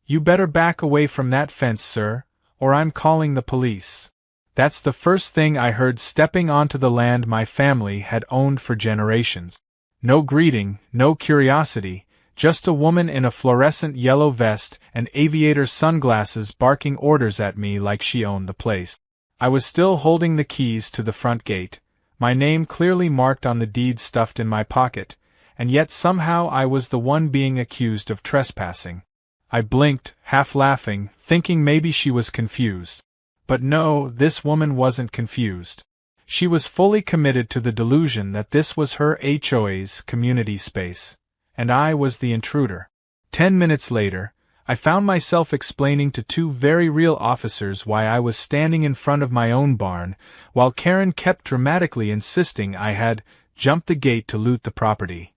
"You better back away from that fence, sir, or I'm calling the police." That's the first thing I heard stepping onto the land my family had owned for generations. No greeting, no curiosity, just a woman in a fluorescent yellow vest and aviator sunglasses barking orders at me like she owned the place. I was still holding the keys to the front gate, my name clearly marked on the deed stuffed in my pocket, and yet somehow I was the one being accused of trespassing. I blinked, half laughing, thinking maybe she was confused. But no, this woman wasn't confused. She was fully committed to the delusion that this was her HOA's community space, and I was the intruder. 10 minutes later, I found myself explaining to two very real officers why I was standing in front of my own barn, while Karen kept dramatically insisting I had jumped the gate to loot the property.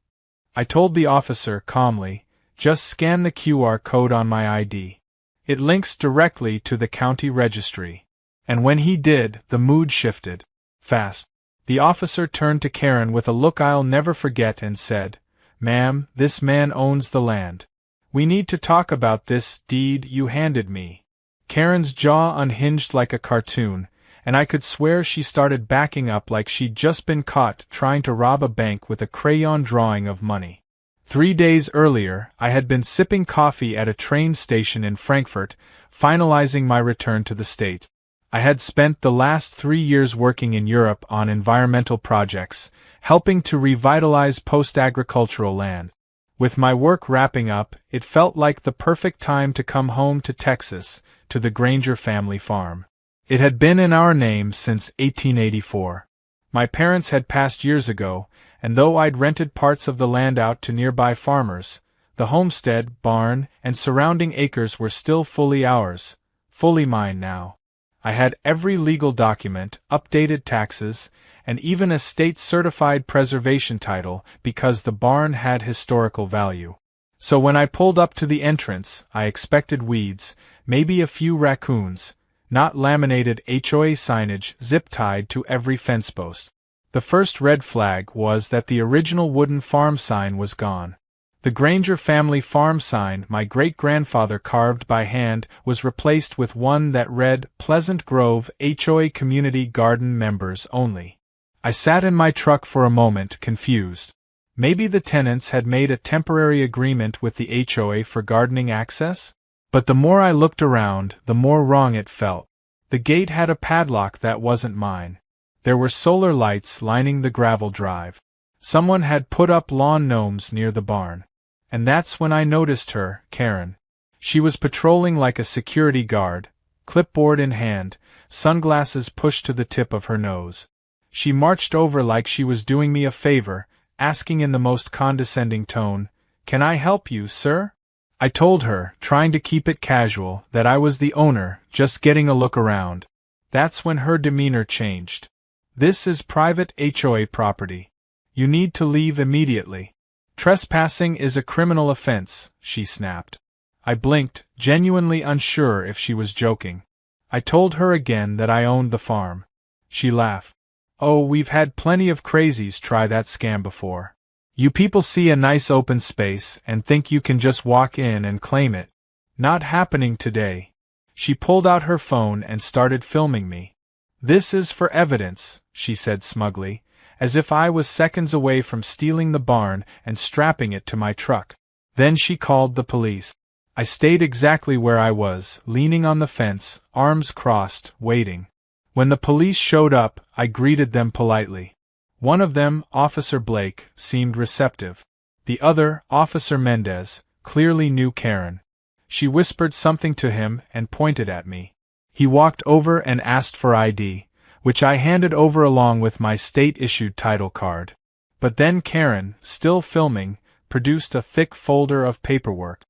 I told the officer calmly, "Just scan the QR code on my ID. It links directly to the county registry." And when he did, the mood shifted. Fast. The officer turned to Karen with a look I'll never forget and said, "Ma'am, this man owns the land. We need to talk about this deed you handed me." Karen's jaw unhinged like a cartoon, and I could swear she started backing up like she'd just been caught trying to rob a bank with a crayon drawing of money. 3 days earlier, I had been sipping coffee at a train station in Frankfurt, finalizing my return to the States. I had spent the last 3 years working in Europe on environmental projects, helping to revitalize post-agricultural land. With my work wrapping up, it felt like the perfect time to come home to Texas, to the Granger family farm. It had been in our name since 1884. My parents had passed years ago, and though I'd rented parts of the land out to nearby farmers, the homestead, barn, and surrounding acres were still fully ours, fully mine now. I had every legal document, updated taxes, and even a state-certified preservation title because the barn had historical value. So when I pulled up to the entrance, I expected weeds, maybe a few raccoons, not laminated HOA signage zip-tied to every fence post. The first red flag was that the original wooden farm sign was gone. The Granger family farm sign my great-grandfather carved by hand was replaced with one that read Pleasant Grove HOA Community Garden Members Only. I sat in my truck for a moment, confused. Maybe the tenants had made a temporary agreement with the HOA for gardening access? But the more I looked around, the more wrong it felt. The gate had a padlock that wasn't mine. There were solar lights lining the gravel drive. Someone had put up lawn gnomes near the barn. And that's when I noticed her, Karen. She was patrolling like a security guard, clipboard in hand, sunglasses pushed to the tip of her nose. She marched over like she was doing me a favor, asking in the most condescending tone, "Can I help you, sir?" I told her, trying to keep it casual, that I was the owner, just getting a look around. That's when her demeanor changed. "This is private HOA property. You need to leave immediately. Trespassing is a criminal offense," she snapped. I blinked, genuinely unsure if she was joking. I told her again that I owned the farm. She laughed. "Oh, we've had plenty of crazies try that scam before. You people see a nice open space and think you can just walk in and claim it. Not happening today." She pulled out her phone and started filming me. "This is for evidence," she said smugly, as if I was seconds away from stealing the barn and strapping it to my truck. Then she called the police. I stayed exactly where I was, leaning on the fence, arms crossed, waiting. When the police showed up, I greeted them politely. One of them, Officer Blake, seemed receptive. The other, Officer Mendez, clearly knew Karen. She whispered something to him and pointed at me. He walked over and asked for ID, which I handed over along with my state-issued title card. But then Karen, still filming, produced a thick folder of paperwork.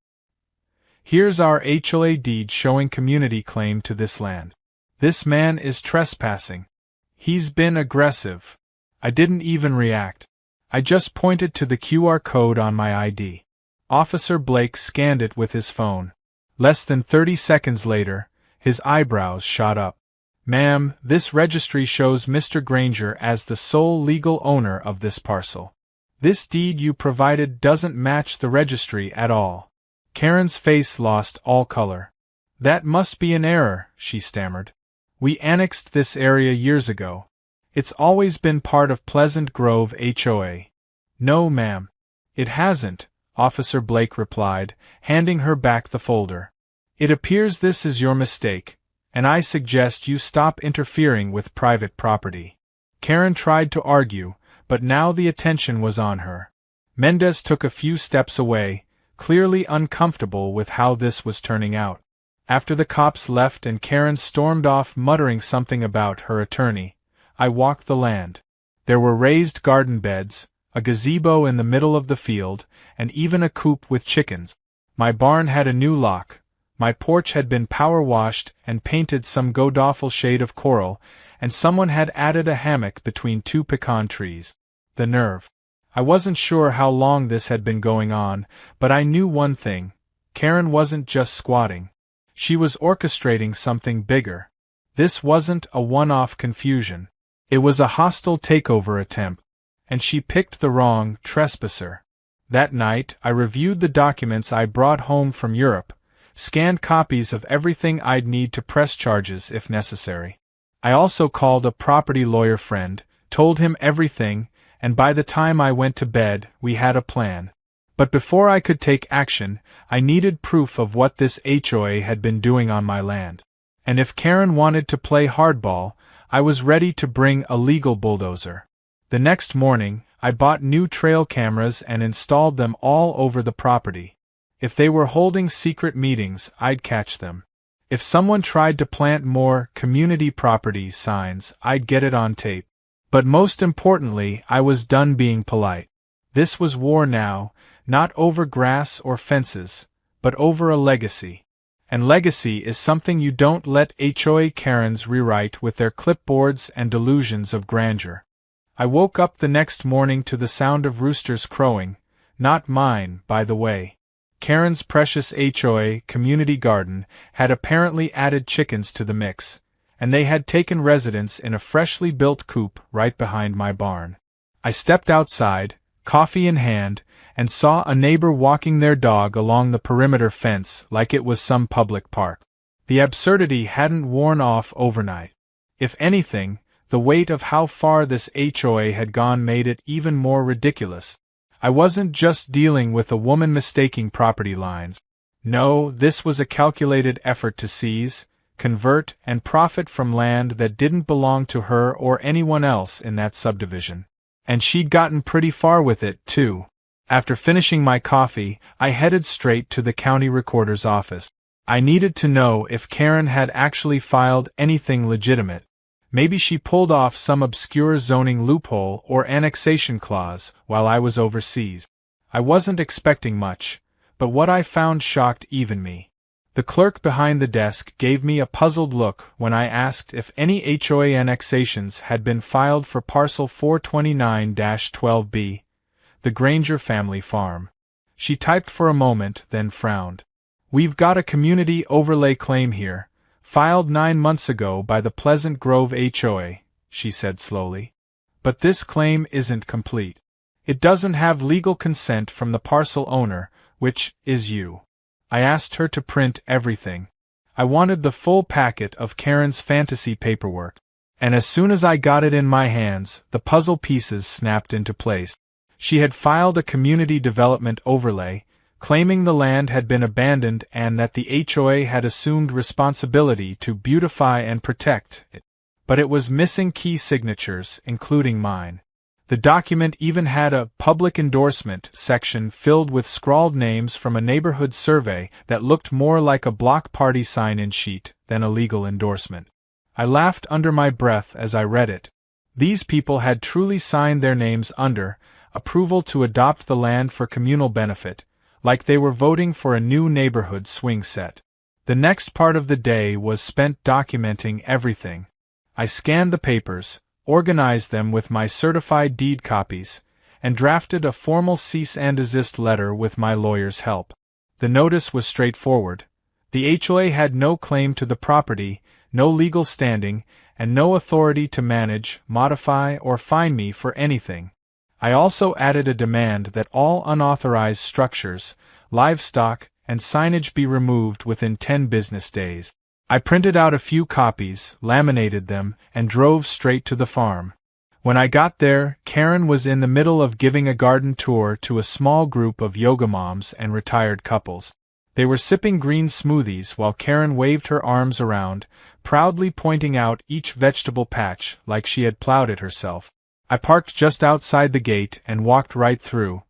"Here's our HOA deed showing community claim to this land. This man is trespassing. He's been aggressive." I didn't even react. I just pointed to the QR code on my ID. Officer Blake scanned it with his phone. Less than 30 seconds later, his eyebrows shot up. "Ma'am, this registry shows Mr. Granger as the sole legal owner of this parcel. This deed you provided doesn't match the registry at all. Karen's face lost all color. That must be an error, she stammered. We annexed this area years ago. It's always been part of Pleasant Grove HOA. No, ma'am. It hasn't, Officer Blake replied, handing her back the folder. It appears this is your mistake, and I suggest you stop interfering with private property. Karen tried to argue, but now the attention was on her. Mendez took a few steps away, clearly uncomfortable with how this was turning out. After the cops left and Karen stormed off muttering something about her attorney, I walked the land. There were raised garden beds, a gazebo in the middle of the field, and even a coop with chickens. My barn had a new lock. My porch had been power washed and painted some god-awful shade of coral, and someone had added a hammock between two pecan trees. The nerve. I wasn't sure how long this had been going on, but I knew one thing. Karen wasn't just squatting. She was orchestrating something bigger. This wasn't a one-off confusion. It was a hostile takeover attempt. And she picked the wrong trespasser. That night, I reviewed the documents I brought home from Europe, scanned copies of everything I'd need to press charges if necessary. I also called a property lawyer friend, told him everything, and by the time I went to bed, we had a plan. But before I could take action, I needed proof of what this HOA had been doing on my land. And if Karen wanted to play hardball, I was ready to bring a legal bulldozer. The next morning, I bought new trail cameras and installed them all over the property. If they were holding secret meetings, I'd catch them. If someone tried to plant more community property signs, I'd get it on tape. But most importantly, I was done being polite. This was war now, not over grass or fences, but over a legacy. And legacy is something you don't let HOA Karens rewrite with their clipboards and delusions of grandeur. I woke up the next morning to the sound of roosters crowing, not mine, by the way. Karen's precious HOA community garden had apparently added chickens to the mix, and they had taken residence in a freshly built coop right behind my barn. I stepped outside, coffee in hand, and saw a neighbor walking their dog along the perimeter fence like it was some public park. The absurdity hadn't worn off overnight. If anything, the weight of how far this HOA had gone made it even more ridiculous. I wasn't just dealing with a woman mistaking property lines. No, this was a calculated effort to seize, convert, and profit from land that didn't belong to her or anyone else in that subdivision. And she'd gotten pretty far with it, too. After finishing my coffee, I headed straight to the county recorder's office. I needed to know if Karen had actually filed anything legitimate. Maybe she pulled off some obscure zoning loophole or annexation clause while I was overseas. I wasn't expecting much, but what I found shocked even me. The clerk behind the desk gave me a puzzled look when I asked if any HOA annexations had been filed for parcel 429-12B, the Granger family farm. She typed for a moment, then frowned. "We've got a community overlay claim here, filed 9 months ago by the Pleasant Grove HOA, she said slowly. But this claim isn't complete. It doesn't have legal consent from the parcel owner, which is you." I asked her to print everything. I wanted the full packet of Karen's fantasy paperwork. And as soon as I got it in my hands, the puzzle pieces snapped into place. She had filed a community development overlay, claiming the land had been abandoned and that the HOA had assumed responsibility to beautify and protect it. But it was missing key signatures, including mine. The document even had a public endorsement section filled with scrawled names from a neighborhood survey that looked more like a block party sign-in sheet than a legal endorsement. I laughed under my breath as I read it. These people had truly signed their names under approval to adopt the land for communal benefit, like they were voting for a new neighborhood swing set. The next part of the day was spent documenting everything. I scanned the papers, organized them with my certified deed copies, and drafted a formal cease and desist letter with my lawyer's help. The notice was straightforward. The HOA had no claim to the property, no legal standing, and no authority to manage, modify, or fine me for anything. I also added a demand that all unauthorized structures, livestock, and signage be removed within 10 business days. I printed out a few copies, laminated them, and drove straight to the farm. When I got there, Karen was in the middle of giving a garden tour to a small group of yoga moms and retired couples. They were sipping green smoothies while Karen waved her arms around, proudly pointing out each vegetable patch like she had plowed it herself. I parked just outside the gate and walked right through,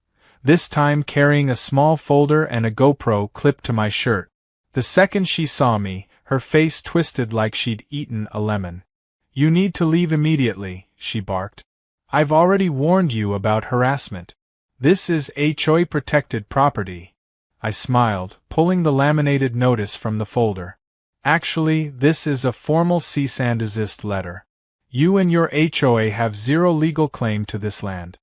this time carrying a small folder and a GoPro clipped to my shirt. The second she saw me, her face twisted like she'd eaten a lemon. "You need to leave immediately," she barked. "I've already warned you about harassment. This is HOA protected property." I smiled, pulling the laminated notice from the folder. "Actually, this is a formal cease and desist letter. You and your HOA have zero legal claim to this land.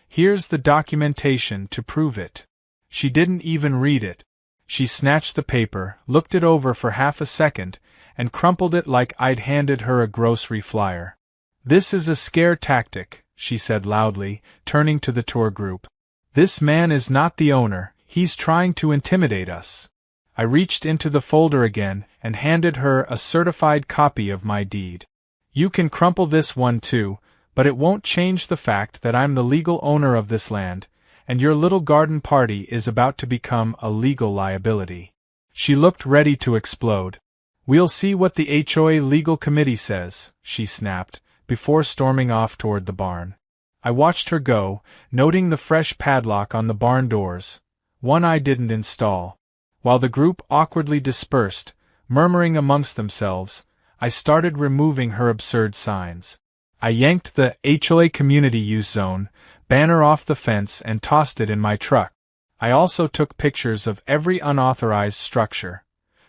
Here's the documentation to prove it." She didn't even read it. She snatched the paper, looked it over for half a second, and crumpled it like I'd handed her a grocery flyer. "This is a scare tactic," she said loudly, turning to the tour group. "This man is not the owner, he's trying to intimidate us." I reached into the folder again and handed her a certified copy of my deed. "You can crumple this one too, but it won't change the fact that I'm the legal owner of this land, and your little garden party is about to become a legal liability." She looked ready to explode. "We'll see what the HOA legal committee says," she snapped, before storming off toward the barn. I watched her go, noting the fresh padlock on the barn doors, one I didn't install. While the group awkwardly dispersed, murmuring amongst themselves, I started removing her absurd signs. I yanked the HOA Community Use Zone banner off the fence and tossed it in my truck. I also took pictures of every unauthorized structure: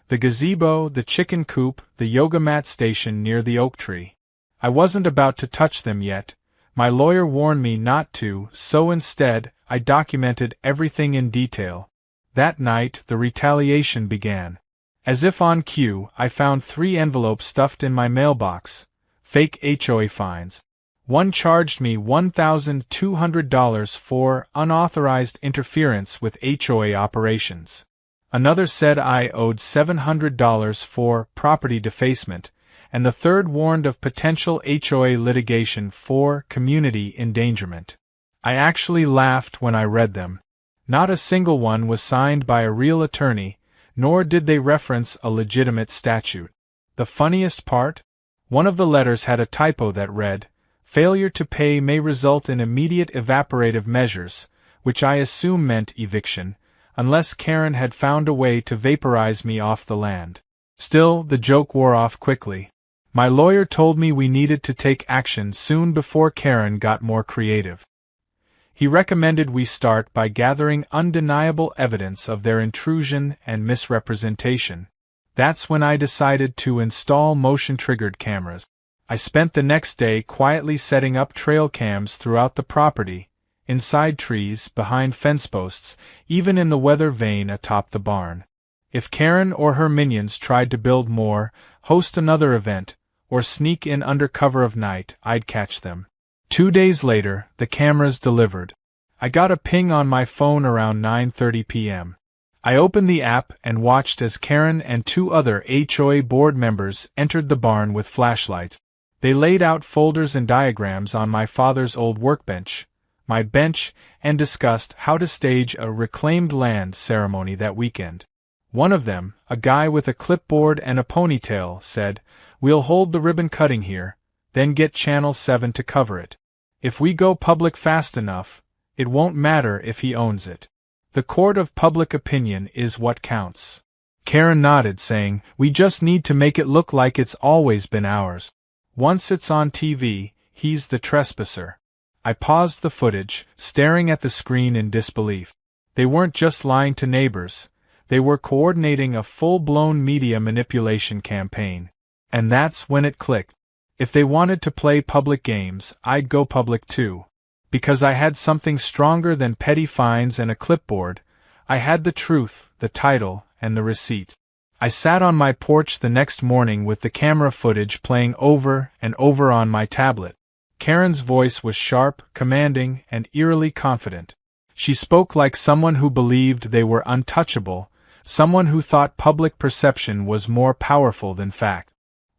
the gazebo, the chicken coop, the yoga mat station near the oak tree. I wasn't about to touch them yet. My lawyer warned me not to, so instead, I documented everything in detail. That night, the retaliation began. As if on cue, I found 3 envelopes stuffed in my mailbox. Fake HOA fines. One charged me $1,200 for unauthorized interference with HOA operations. Another said I owed $700 for property defacement, and the third warned of potential HOA litigation for community endangerment. I actually laughed when I read them. Not a single one was signed by a real attorney, nor did they reference a legitimate statute. The funniest part? One of the letters had a typo that read, "Failure to pay may result in immediate evaporative measures," which I assume meant eviction, unless Karen had found a way to vaporize me off the land. Still, the joke wore off quickly. My lawyer told me we needed to take action soon before Karen got more creative. He recommended we start by gathering undeniable evidence of their intrusion and misrepresentation. That's when I decided to install motion-triggered cameras. I spent the next day quietly setting up trail cams throughout the property, inside trees, behind fence posts, even in the weather vane atop the barn. If Karen or her minions tried to build more, host another event, or sneak in under cover of night, I'd catch them. 2 days later, the cameras delivered. I got a ping on my phone around 9:30 p.m. I opened the app and watched as Karen and 2 other HOA board members entered the barn with flashlights. They laid out folders and diagrams on my father's old workbench, my bench, and discussed how to stage a reclaimed land ceremony that weekend. One of them, a guy with a clipboard and a ponytail, said, "We'll hold the ribbon cutting here, then get Channel 7 to cover it. If we go public fast enough, it won't matter if he owns it. The court of public opinion is what counts." Karen nodded, saying, "We just need to make it look like it's always been ours. Once it's on TV, he's the trespasser." I paused the footage, staring at the screen in disbelief. They weren't just lying to neighbors, they were coordinating a full-blown media manipulation campaign. And that's when it clicked. If they wanted to play public games, I'd go public too. Because I had something stronger than petty fines and a clipboard. I had the truth, the title, and the receipt. I sat on my porch the next morning with the camera footage playing over and over on my tablet. Karen's voice was sharp, commanding, and eerily confident. She spoke like someone who believed they were untouchable, Someone who thought public perception was more powerful than fact.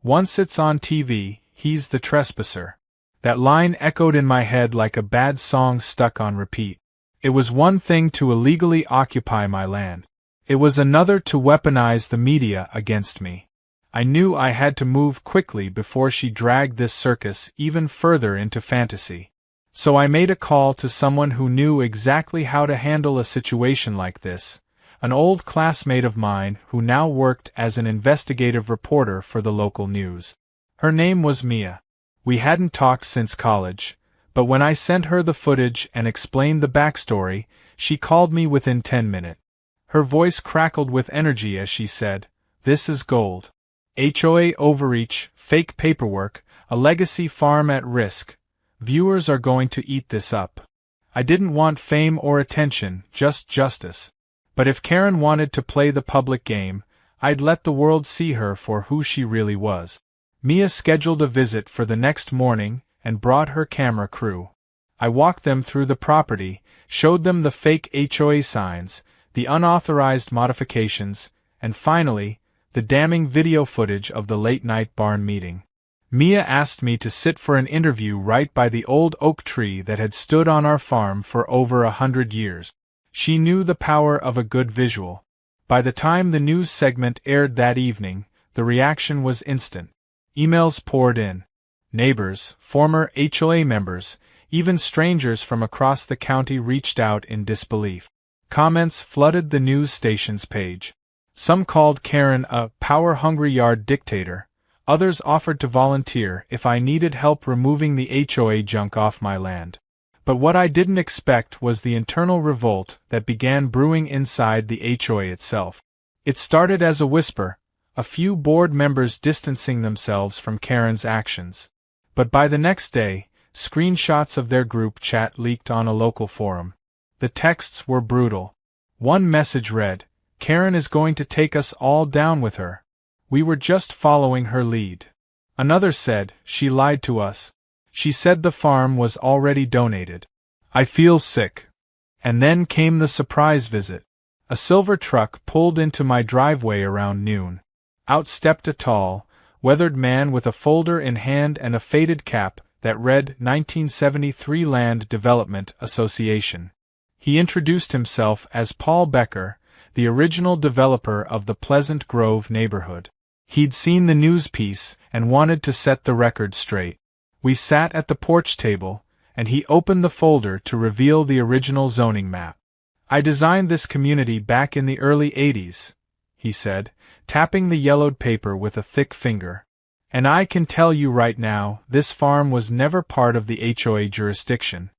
Once it's on TV, he's the trespasser. That line echoed in my head like a bad song stuck on repeat. It was one thing to illegally occupy my land. It was another to weaponize the media against me. I knew I had to move quickly before she dragged this circus even further into fantasy. So I made a call to someone who knew exactly how to handle a situation like this, an old classmate of mine who now worked as an investigative reporter for the local news. Her name was Mia. We hadn't talked since college, but when I sent her the footage and explained the backstory, she called me within 10 minutes. Her voice crackled with energy as she said, "This is gold. HOA overreach, fake paperwork, a legacy farm at risk. Viewers are going to eat this up." I didn't want fame or attention, just justice. But if Karen wanted to play the public game, I'd let the world see her for who she really was. Mia scheduled a visit for the next morning and brought her camera crew. I walked them through the property, showed them the fake HOA signs, the unauthorized modifications, and finally, the damning video footage of the late-night barn meeting. Mia asked me to sit for an interview right by the old oak tree that had stood on our farm for over 100 years. She knew the power of a good visual. By the time the news segment aired that evening, the reaction was instant. Emails poured in. Neighbors, former HOA members, even strangers from across the county reached out in disbelief. Comments flooded the news station's page. Some called Karen a power-hungry yard dictator. Others offered to volunteer if I needed help removing the HOA junk off my land. But what I didn't expect was the internal revolt that began brewing inside the HOA itself. It started as a whisper, a few board members distancing themselves from Karen's actions. But by the next day, screenshots of their group chat leaked on a local forum. The texts were brutal. One message read, "Karen is going to take us all down with her. We were just following her lead." Another said, "She lied to us. She said the farm was already donated. I feel sick." And then came the surprise visit. A silver truck pulled into my driveway around noon. Out stepped a tall, weathered man with a folder in hand and a faded cap that read 1973 Land Development Association. He introduced himself as Paul Becker, the original developer of the Pleasant Grove neighborhood. He'd seen the news piece and wanted to set the record straight. We sat at the porch table, and he opened the folder to reveal the original zoning map. "I designed this community back in the early 80s, he said, tapping the yellowed paper with a thick finger. "And I can tell you right now, this farm was never part of the HOA jurisdiction.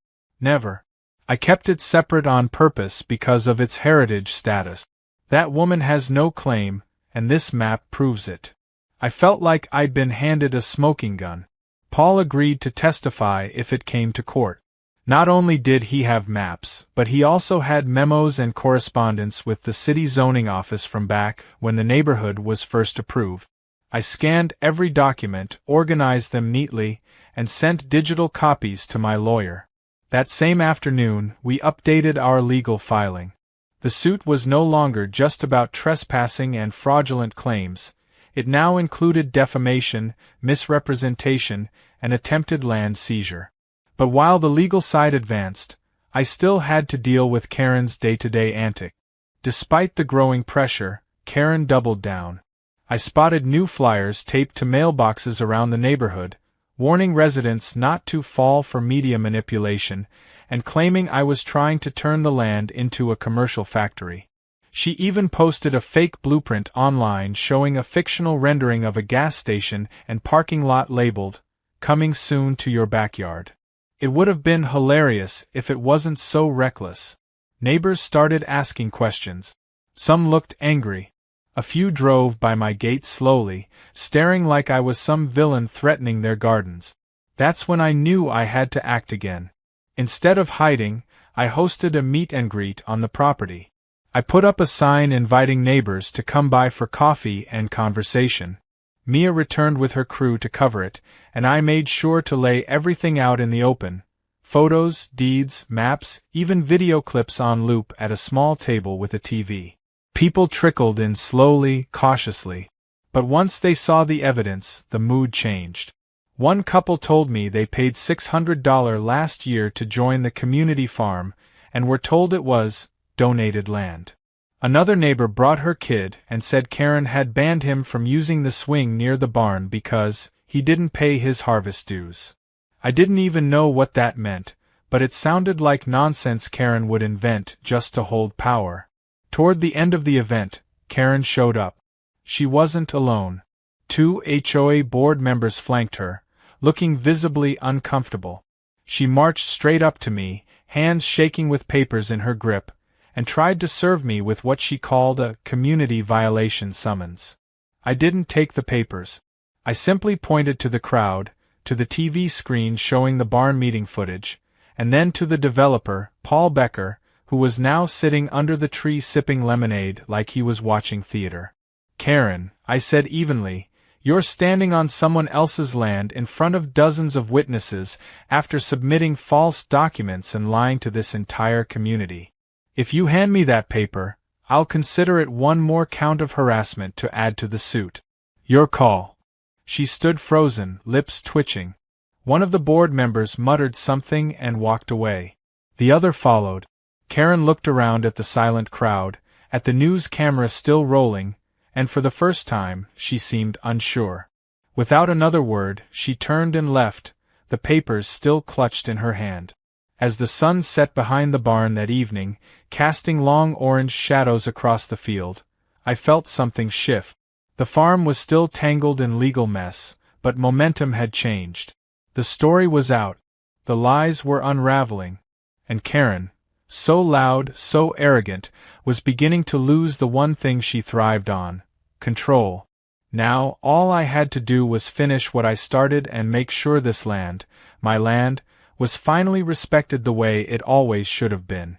Never. I kept it separate on purpose because of its heritage status. That woman has no claim, and this map proves it." I felt like I'd been handed a smoking gun. Paul agreed to testify if it came to court. Not only did he have maps, but he also had memos and correspondence with the city zoning office from back when the neighborhood was first approved. I scanned every document, organized them neatly, and sent digital copies to my lawyer. That same afternoon, we updated our legal filing. The suit was no longer just about trespassing and fraudulent claims. It now included defamation, misrepresentation, and attempted land seizure. But while the legal side advanced, I still had to deal with Karen's day-to-day antics. Despite the growing pressure, Karen doubled down. I spotted new flyers taped to mailboxes around the neighborhood, warning residents not to fall for media manipulation, and claiming I was trying to turn the land into a commercial factory. She even posted a fake blueprint online showing a fictional rendering of a gas station and parking lot labeled, "Coming soon to your backyard." It would have been hilarious if it wasn't so reckless. Neighbors started asking questions. Some looked angry. A few drove by my gate slowly, staring like I was some villain threatening their gardens. That's when I knew I had to act again. Instead of hiding, I hosted a meet and greet on the property. I put up a sign inviting neighbors to come by for coffee and conversation. Mia returned with her crew to cover it, and I made sure to lay everything out in the open. Photos, deeds, maps, even video clips on loop at a small table with a TV. People trickled in slowly, cautiously. But once they saw the evidence, the mood changed. One couple told me they paid $600 last year to join the community farm, and were told it was donated land. Another neighbor brought her kid and said Karen had banned him from using the swing near the barn because he didn't pay his harvest dues. I didn't even know what that meant, but it sounded like nonsense Karen would invent just to hold power. Toward the end of the event, Karen showed up. She wasn't alone. 2 HOA board members flanked her, looking visibly uncomfortable. She marched straight up to me, hands shaking with papers in her grip, and tried to serve me with what she called a community violation summons. I didn't take the papers. I simply pointed to the crowd, to the TV screen showing the barn meeting footage, and then to the developer, Paul Becker, who was now sitting under the tree sipping lemonade like he was watching theater. Karen, I said evenly, you're standing on someone else's land in front of dozens of witnesses after submitting false documents and lying to this entire community. If you hand me that paper, I'll consider it one more count of harassment to add to the suit. Your call. She stood frozen, lips twitching. One of the board members muttered something and walked away. The other followed. Karen looked around at the silent crowd, at the news camera still rolling, and for the first time, she seemed unsure. Without another word, she turned and left, the papers still clutched in her hand. As the sun set behind the barn that evening, casting long orange shadows across the field, I felt something shift. The farm was still tangled in legal mess, but momentum had changed. The story was out. The lies were unraveling. And Karen, so loud, so arrogant, was beginning to lose the one thing she thrived on: control. Now, all I had to do was finish what I started and make sure this land, my land, was finally respected the way it always should have been.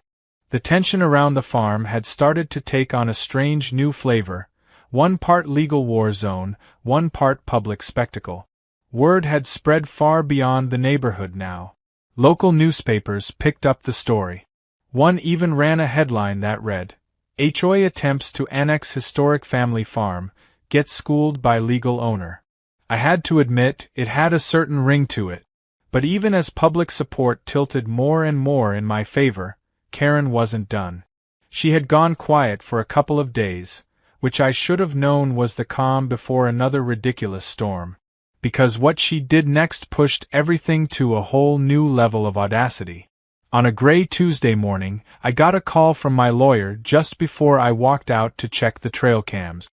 The tension around the farm had started to take on a strange new flavor, one part legal war zone, one part public spectacle. Word had spread far beyond the neighborhood now. Local newspapers picked up the story. One even ran a headline that read, HOA attempts to annex historic family farm, get schooled by legal owner. I had to admit it had a certain ring to it. But even as public support tilted more and more in my favor, Karen wasn't done. She had gone quiet for a couple of days, which I should have known was the calm before another ridiculous storm. Because what she did next pushed everything to a whole new level of audacity. On a gray Tuesday morning, I got a call from my lawyer just before I walked out to check the trail cams.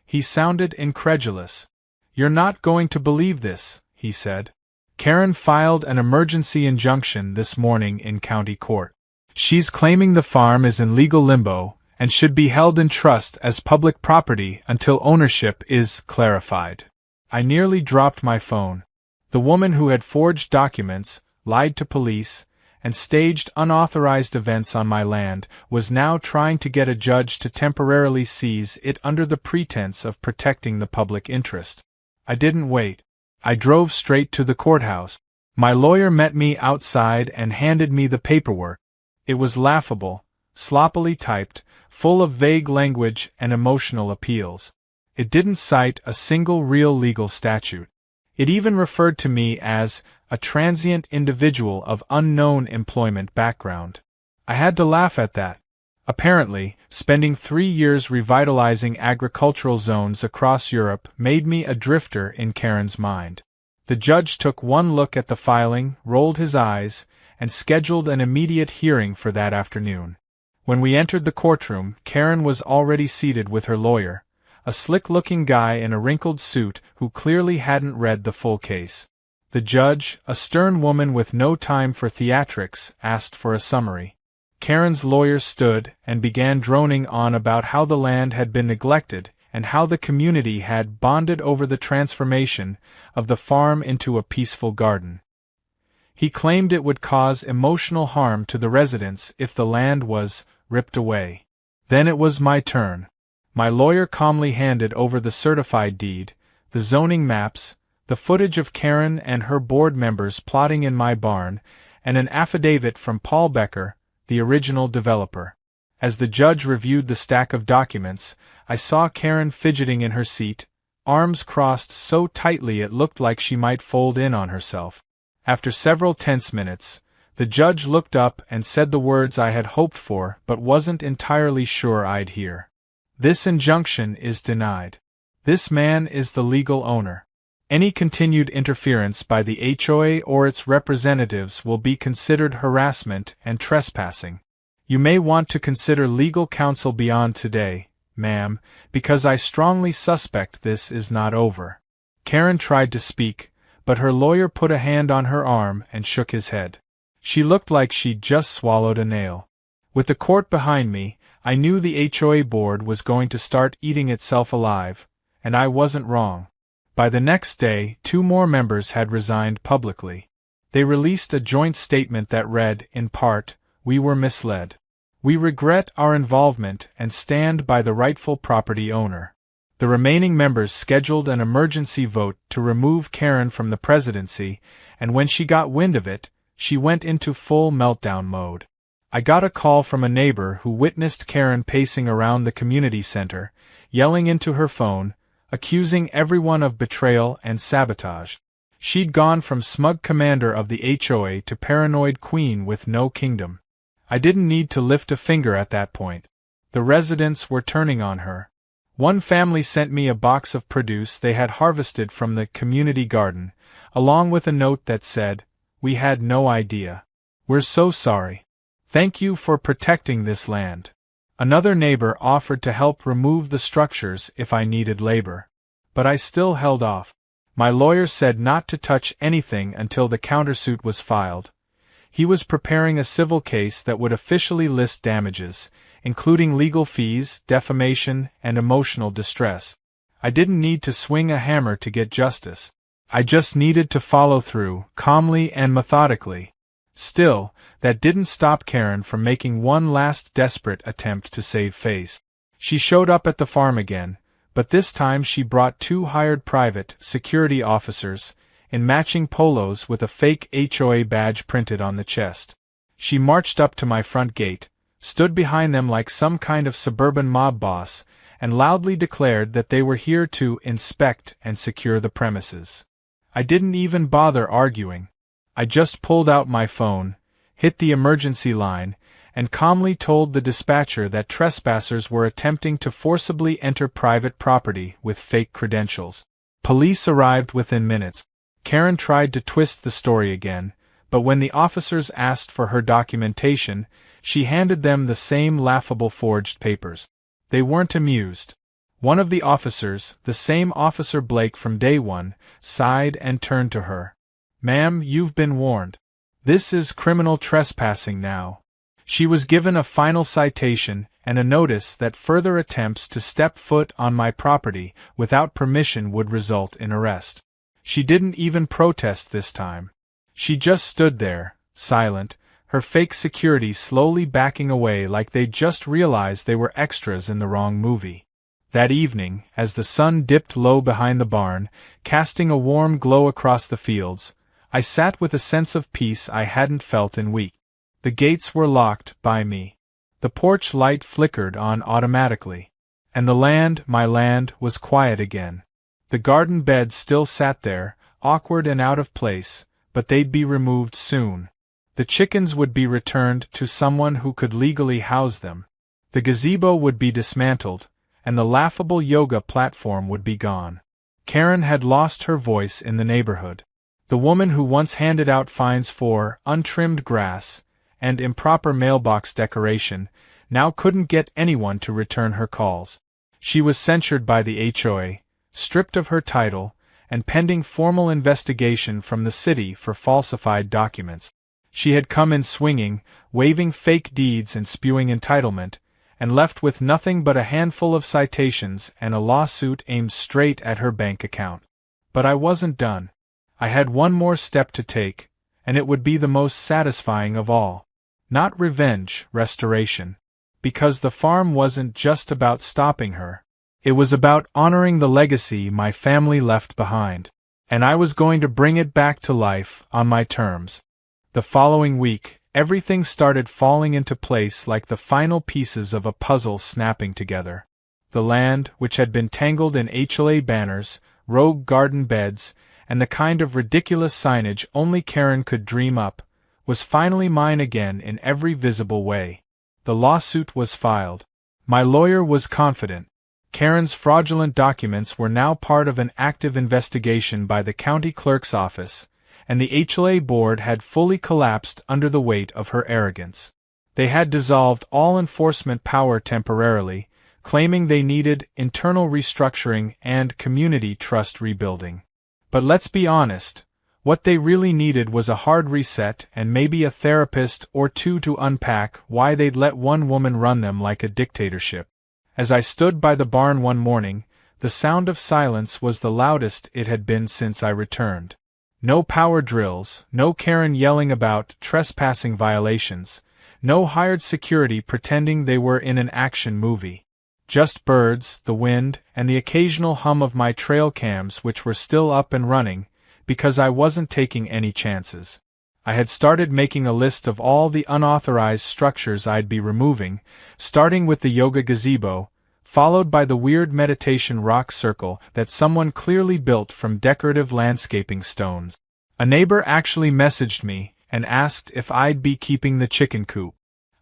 He sounded incredulous. You're not going to believe this, he said. Karen filed an emergency injunction this morning in county court. She's claiming the farm is in legal limbo and should be held in trust as public property until ownership is clarified. I nearly dropped my phone. The woman who had forged documents, lied to police, and staged unauthorized events on my land was now trying to get a judge to temporarily seize it under the pretense of protecting the public interest. I didn't wait. I drove straight to the courthouse. My lawyer met me outside and handed me the paperwork. It was laughable, sloppily typed, full of vague language and emotional appeals. It didn't cite a single real legal statute. It even referred to me as a transient individual of unknown employment background. I had to laugh at that. Apparently, spending 3 years revitalizing agricultural zones across Europe made me a drifter in Karen's mind. The judge took one look at the filing, rolled his eyes, and scheduled an immediate hearing for that afternoon. When we entered the courtroom, Karen was already seated with her lawyer, a slick-looking guy in a wrinkled suit who clearly hadn't read the full case. The judge, a stern woman with no time for theatrics, asked for a summary. Karen's lawyer stood and began droning on about how the land had been neglected and how the community had bonded over the transformation of the farm into a peaceful garden. He claimed it would cause emotional harm to the residents if the land was ripped away. Then it was my turn. My lawyer calmly handed over the certified deed, the zoning maps, the footage of Karen and her board members plotting in my barn, and an affidavit from Paul Becker, the original developer. As the judge reviewed the stack of documents, I saw Karen fidgeting in her seat, arms crossed so tightly it looked like she might fold in on herself. After several tense minutes, the judge looked up and said the words I had hoped for but wasn't entirely sure I'd hear. "This injunction is denied. This man is the legal owner. Any continued interference by the HOA or its representatives will be considered harassment and trespassing. You may want to consider legal counsel beyond today, ma'am, because I strongly suspect this is not over." Karen tried to speak, but her lawyer put a hand on her arm and shook his head. She looked like she'd just swallowed a nail. With the court behind me, I knew the HOA board was going to start eating itself alive, and I wasn't wrong. By the next day, 2 more members had resigned publicly. They released a joint statement that read, in part, "We were misled. We regret our involvement and stand by the rightful property owner." The remaining members scheduled an emergency vote to remove Karen from the presidency, and when she got wind of it, she went into full meltdown mode. I got a call from a neighbor who witnessed Karen pacing around the community center, yelling into her phone, accusing everyone of betrayal and sabotage. She'd gone from smug commander of the HOA to paranoid queen with no kingdom. I didn't need to lift a finger at that point. The residents were turning on her. One family sent me a box of produce they had harvested from the community garden, along with a note that said, "We had no idea. We're so sorry. Thank you for protecting this land." Another neighbor offered to help remove the structures if I needed labor. But I still held off. My lawyer said not to touch anything until the countersuit was filed. He was preparing a civil case that would officially list damages, including legal fees, defamation, and emotional distress. I didn't need to swing a hammer to get justice. I just needed to follow through, calmly and methodically. Still, that didn't stop Karen from making one last desperate attempt to save face. She showed up at the farm again, but this time she brought 2 hired private security officers, in matching polos with a fake HOA badge printed on the chest. She marched up to my front gate, stood behind them like some kind of suburban mob boss, and loudly declared that they were here to inspect and secure the premises. I didn't even bother arguing. I just pulled out my phone, hit the emergency line, and calmly told the dispatcher that trespassers were attempting to forcibly enter private property with fake credentials. Police arrived within minutes. Karen tried to twist the story again, but when the officers asked for her documentation, she handed them the same laughable forged papers. They weren't amused. One of the officers, the same Officer Blake from day one, sighed and turned to her. "Ma'am, you've been warned. This is criminal trespassing now." She was given a final citation and a notice that further attempts to step foot on my property without permission would result in arrest. She didn't even protest this time. She just stood there, silent, her fake security slowly backing away like they'd just realized they were extras in the wrong movie. That evening, as the sun dipped low behind the barn, casting a warm glow across the fields, I sat with a sense of peace I hadn't felt in weeks. The gates were locked by me. The porch light flickered on automatically. And the land, my land, was quiet again. The garden beds still sat there, awkward and out of place, but they'd be removed soon. The chickens would be returned to someone who could legally house them. The gazebo would be dismantled, and the laughable yoga platform would be gone. Karen had lost her voice in the neighborhood. The woman who once handed out fines for untrimmed grass and improper mailbox decoration now couldn't get anyone to return her calls. She was censured by the HOA, stripped of her title, and pending formal investigation from the city for falsified documents. She had come in swinging, waving fake deeds and spewing entitlement, and left with nothing but a handful of citations and a lawsuit aimed straight at her bank account. But I wasn't done. I had one more step to take, and it would be the most satisfying of all. Not revenge, restoration. Because the farm wasn't just about stopping her. It was about honoring the legacy my family left behind. And I was going to bring it back to life on my terms. The following week, everything started falling into place like the final pieces of a puzzle snapping together. The land, which had been tangled in HOA banners, rogue garden beds, and the kind of ridiculous signage only Karen could dream up, was finally mine again in every visible way. The lawsuit was filed. My lawyer was confident. Karen's fraudulent documents were now part of an active investigation by the county clerk's office, and the HOA board had fully collapsed under the weight of her arrogance. They had dissolved all enforcement power temporarily, claiming they needed internal restructuring and community trust rebuilding. But let's be honest, what they really needed was a hard reset and maybe a therapist or two to unpack why they'd let one woman run them like a dictatorship. As I stood by the barn one morning, the sound of silence was the loudest it had been since I returned. No power drills, no Karen yelling about trespassing violations, no hired security pretending they were in an action movie. Just birds, the wind, and the occasional hum of my trail cams which were still up and running, because I wasn't taking any chances. I had started making a list of all the unauthorized structures I'd be removing, starting with the yoga gazebo, followed by the weird meditation rock circle that someone clearly built from decorative landscaping stones. A neighbor actually messaged me and asked if I'd be keeping the chicken coop.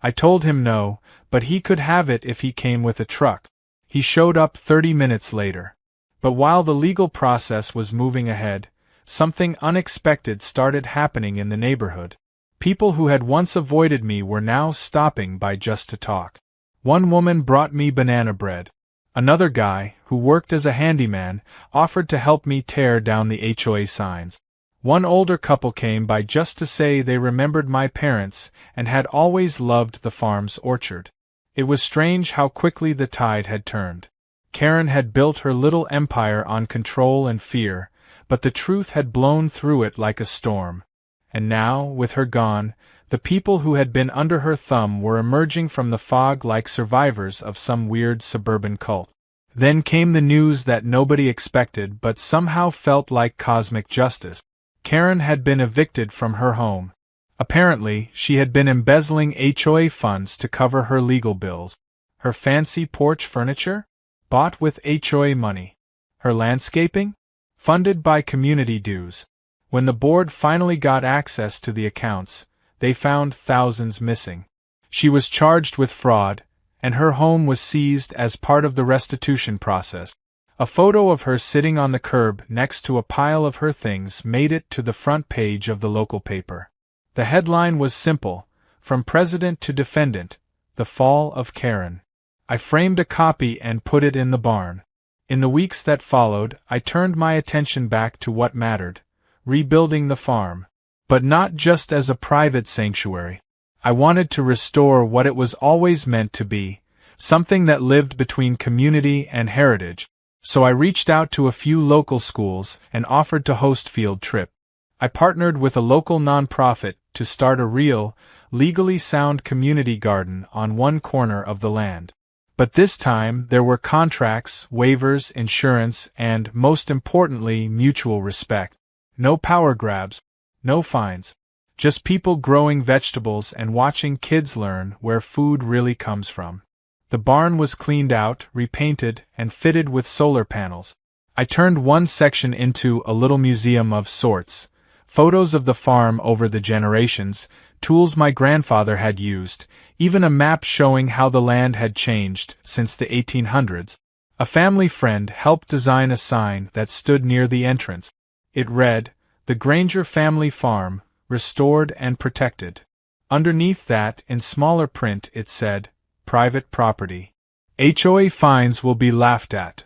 I told him no, but he could have it if he came with a truck. He showed up 30 minutes later. But while the legal process was moving ahead, something unexpected started happening in the neighborhood. People who had once avoided me were now stopping by just to talk. One woman brought me banana bread. Another guy, who worked as a handyman, offered to help me tear down the HOA signs. One older couple came by just to say they remembered my parents and had always loved the farm's orchard. It was strange how quickly the tide had turned. Karen had built her little empire on control and fear, but the truth had blown through it like a storm. And now, with her gone, the people who had been under her thumb were emerging from the fog like survivors of some weird suburban cult. Then came the news that nobody expected but somehow felt like cosmic justice. Karen had been evicted from her home. Apparently, she had been embezzling HOA funds to cover her legal bills. Her fancy porch furniture? Bought with HOA money. Her landscaping? Funded by community dues. When the board finally got access to the accounts, they found thousands missing. She was charged with fraud, and her home was seized as part of the restitution process. A photo of her sitting on the curb next to a pile of her things made it to the front page of the local paper. The headline was simple: From President to Defendant, The Fall of Karen. I framed a copy and put it in the barn. In the weeks that followed, I turned my attention back to what mattered: rebuilding the farm. But not just as a private sanctuary. I wanted to restore what it was always meant to be, something that lived between community and heritage. So I reached out to a few local schools and offered to host field trip. I partnered with a local nonprofit to start a real, legally sound community garden on one corner of the land. But this time there were contracts, waivers, insurance, and, most importantly, mutual respect. No power grabs, no fines. Just people growing vegetables and watching kids learn where food really comes from. The barn was cleaned out, repainted, and fitted with solar panels. I turned one section into a little museum of sorts. Photos of the farm over the generations, tools my grandfather had used, even a map showing how the land had changed since the 1800s. A family friend helped design a sign that stood near the entrance. It read, "The Granger Family Farm, Restored and Protected." Underneath that, in smaller print, it said, "Private property. HOA fines will be laughed at."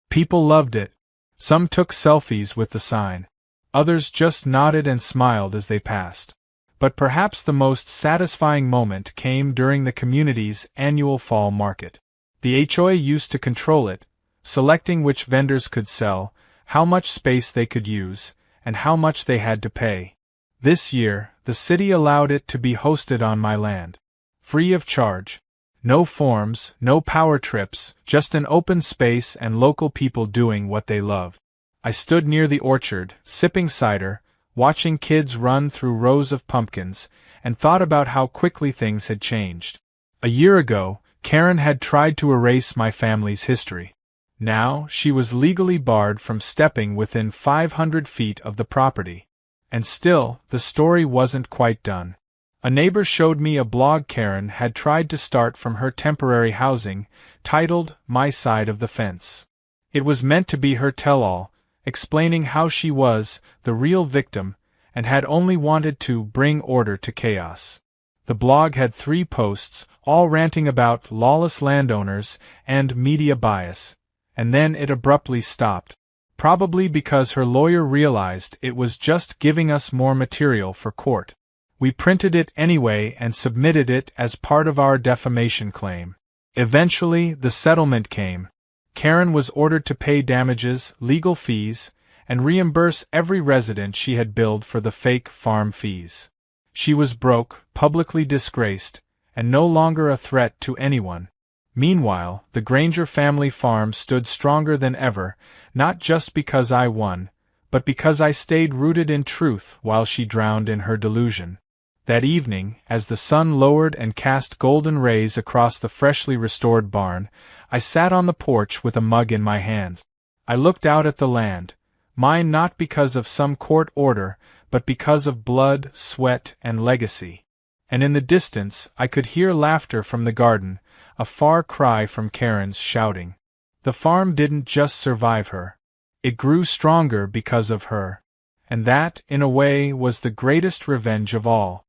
People loved it. Some took selfies with the sign. Others just nodded and smiled as they passed. But perhaps the most satisfying moment came during the community's annual fall market. The HOA used to control it, selecting which vendors could sell, how much space they could use, and how much they had to pay. This year, the city allowed it to be hosted on my land. Free of charge. No forms, no power trips, just an open space and local people doing what they love. I stood near the orchard, sipping cider, watching kids run through rows of pumpkins, and thought about how quickly things had changed. A year ago, Karen had tried to erase my family's history. Now, she was legally barred from stepping within 500 feet of the property. And still, the story wasn't quite done. A neighbor showed me a blog Karen had tried to start from her temporary housing, titled My Side of the Fence. It was meant to be her tell-all, explaining how she was the real victim and had only wanted to bring order to chaos. The blog had 3 posts, all ranting about lawless landowners and media bias, and then it abruptly stopped, probably because her lawyer realized it was just giving us more material for court. We printed it anyway and submitted it as part of our defamation claim. Eventually, the settlement came. Karen was ordered to pay damages, legal fees, and reimburse every resident she had billed for the fake farm fees. She was broke, publicly disgraced, and no longer a threat to anyone. Meanwhile, the Granger family farm stood stronger than ever, not just because I won, but because I stayed rooted in truth while she drowned in her delusion. That evening, as the sun lowered and cast golden rays across the freshly restored barn, I sat on the porch with a mug in my hand. I looked out at the land, mine not because of some court order, but because of blood, sweat, and legacy. And in the distance, I could hear laughter from the garden, a far cry from Karen's shouting. The farm didn't just survive her. It grew stronger because of her. And that, in a way, was the greatest revenge of all.